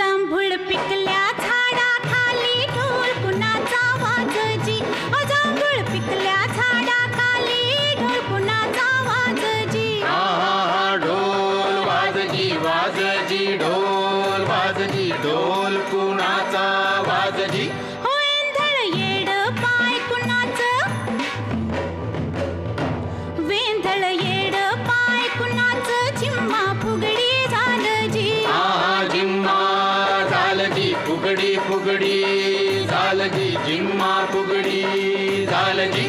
जांभूळ पिकल्या झाडाखाली ढोल कुणाचा वाजजी. जांभूळ पिकल्या झाडाखाली ढोल कुणाचा वाजजी. ढोल वाजजी वाजजी ढोल वाजजी ढोल कुणाचा वाजजी. हो वेंधळ येड पाय कुणाचं, वेंधळ येड पाय कुणाचं, झिम्मा फुगडी झालजी. झिम्मा झालजी फुगडी फुगडी झालजी झिम्मा फुगडी झालजी.